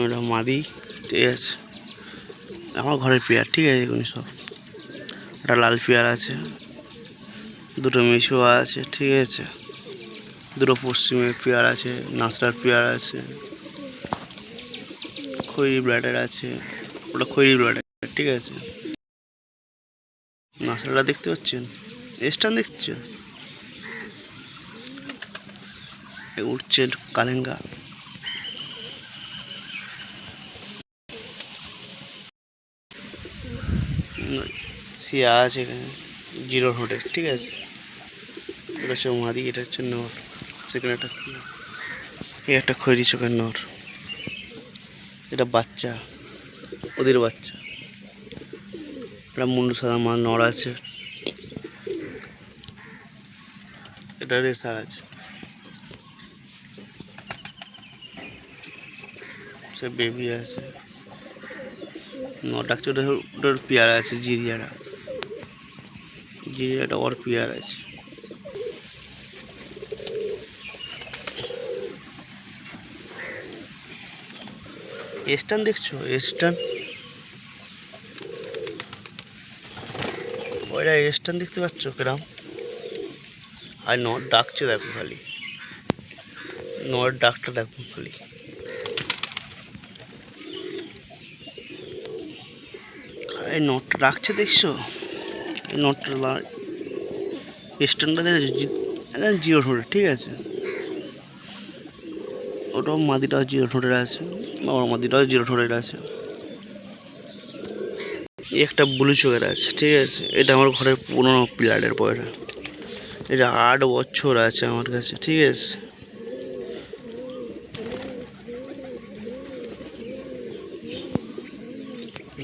এটা মাদি, ঠিক আছে। আমার ঘরের পেয়ার, ঠিক আছে। এগুলো সব একটা লাল পেয়ার আছে, দুটো মিশুয়া আছে, ঠিক আছে। দুটো পশ্চিমের পেয়ার আছে, নাসরার পেয়ার আছে, খৈরি ব্লাডের আছে, ওটা খৈরি ব্লাডের, ঠিক আছে। নাসরাটা দেখতে পাচ্ছেন, স্টান দেখছেন, উঠছে কালেঙ্গা। সিয়া আছে এখানে জিরো হোটেল, ঠিক আছে। এটা হচ্ছে মাদি, এটা হচ্ছে নর, সেখানে একটা সিয়া, এই একটা খৈরি চোখের নর, এটা বাচ্চা, ওদের বাচ্চা। এটা মুন্ডু সাদা মাল নর আছে, এটা রেসার আছে, সে বেবি আছে। নর ডাকছে, ওটার পেয়ারা আছে, জিরিয়াটা, জিরিয়াটা ওর পেয়ার আছে। স্টান দেখছো, স্টান, ওইটা স্টান দেখতে পাচ্ছ কিরাম? আর নর ডাকছে দেখো খালি, নর ডাকটা দেখো খালি। এই নটটা ডাকছে দেখছো, এই নটটা স্টানটা দেখেছো, জিরো ঠোঁটের, ঠিক আছে। ওটাও মাদিটাও জিরো ঠোঁটের আছে, আমার মাদিটাও জিরো ঠোঁটের আছে। একটা ব্লু চোখের আছে, ঠিক আছে। এটা আমার ঘরের পুরোনো প্লেয়ারের পয়রা, এটা 8 বছর আছে আমার কাছে, ঠিক আছে।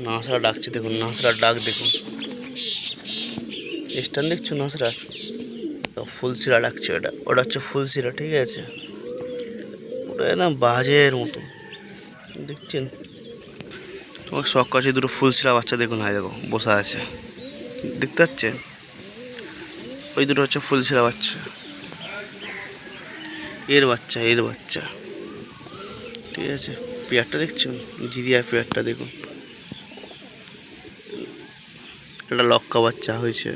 নাসরা ডাকছে দেখুন, নাসরার ডাক দেখুন, স্টান দেখছো নাসরার, ফুলশিরা ডাকছে, ওটা হচ্ছে ফুলশিরা, ঠিক আছে। ওটা একদম বাজের মতো দেখছেন। তোমাকে শখ করছে, দুটো ফুলশিরা বাচ্চা দেখুন, হাই দেখো বসা আছে, দেখতে পাচ্ছেন? ওই দুটো হচ্ছে ফুলশিরা বাচ্চা, এর বাচ্চা, এর বাচ্চা, ঠিক আছে। পেয়ারটা দেখছেন, জিরিয়া পেয়ারটা দেখুন, একটা লক্কা বাচ্চা হয়েছে।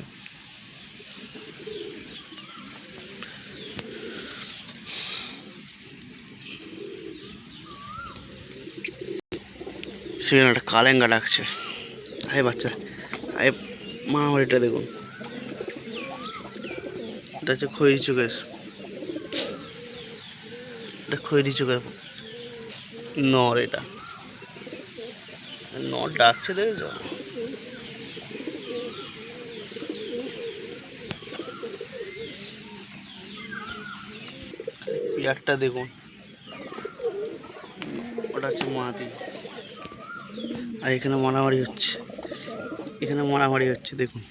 সেখানে একটা কালেঙ্গা ডাকছে, হাই বাচ্চা, হাই মা। আমার এটা দেখুন, এটা হচ্ছে খৈরি চোখের, এটা খৈরি চোখের নর, এটা নর ডাকছে দেখেছ। পেয়ারটা দেখুন, ওটা হচ্ছে মাদি। আর এখানে মারামারি হচ্ছে, এখানে মারামারি হচ্ছে দেখুন।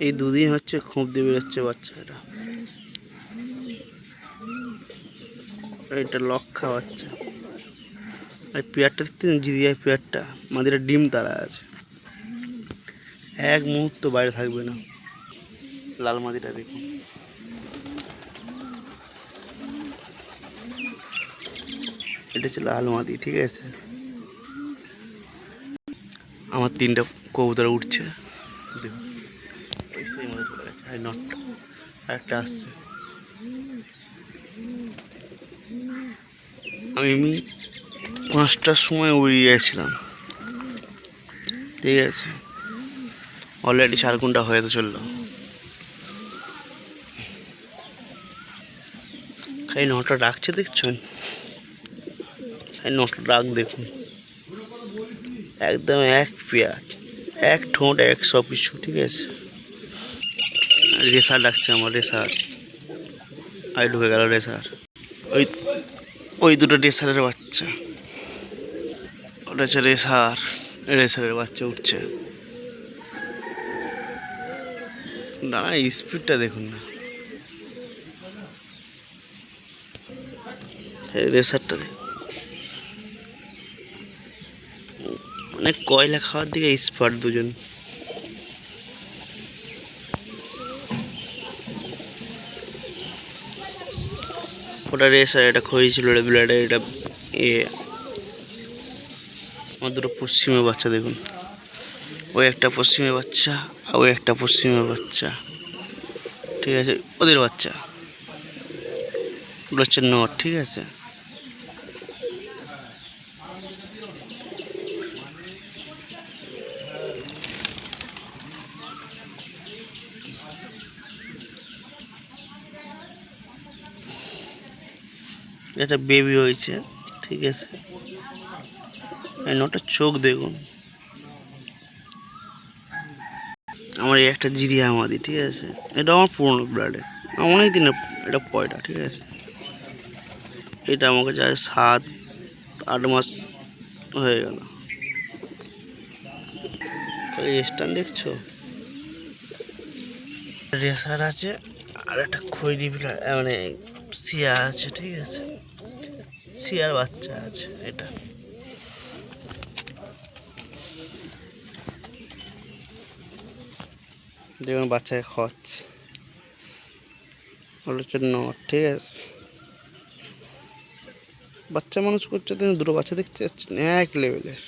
এই দুদিন হচ্ছে খুব দিয়ে বেরোচ্ছে বাচ্চা, এটা লক্ষা বাচ্চা। আর পেয়ারটা দেখতে জিরিয়ায় পেয়ারটা, মাদিরা ডিম তারা আছে, এক মুহূর্ত বাইরে থাকবে না। লাল মাদিটা দেখুন, এটা হচ্ছে লাল মাদি, ঠিক আছে। আমার 3টা কবুতর উঠছে দেখুন, ওই সেই মধ্যে চলে গেছে, হাই নটটা একটা আসছে। আমি 5টার সময় উড়িয়ে গেছিলাম, ঠিক আছে। অলরেডি 4 ঘন্টা হয়ে তো চললো। এই নটা ডাকছে দেখছেন, এই নটা ডাক দেখুন, একদম এক পেয়ার, এক ঠোঁট, এক সব কিছু, ঠিক আছে। রেসার ডাকছে আমার, রেসার, আই ঢুকে গেল রেসার। ওই ওই দুটো রেসারের বাচ্চা, ওটা হচ্ছে রেসার, রেসারের বাচ্চা উঠছে। না স্পিডটা দেখুন না, রেসারটা দেখুন, মানে কয়লা খাওয়ার দিকে স্পার্ট দুজন। ওটা রেসার, এটা খই ছিল, এটা ব্লাডের, এটা এ। আমার দুটো পশ্চিমের বাচ্চা দেখুন, ওই একটা পশ্চিমের বাচ্চা আর ওই একটা পশ্চিমের বাচ্চা, ঠিক আছে, ওদের বাচ্চা, ওগুলো হচ্ছে নর, ঠিক আছে। এটা বেবি হয়েছে, ঠিক আছে। এই নটার চোখ দেখুন। আমার এই একটা জিরিয়া আমাদি, ঠিক আছে, এটা আমার পুরনো ব্লাডে, অনেক দিনের এটা পয়টা, ঠিক আছে। এটা আমাকে যায় 7-8 মাস হয়ে গেল। এই স্ট্যান্ড দেখছো, রেসার আছে আর একটা খৈরি মানে সিয়া আছে, ঠিক আছে, সিয়ার বাচ্চা আছে এটা। দেখুন বাচ্চাকে খাওয়াচ্ছে, ওটা হচ্ছে নর, ঠিক আছে। বাচ্চা মানুষ করছে, দুটো বাচ্চা দেখতে যাচ্ছেন এক লেভেলের।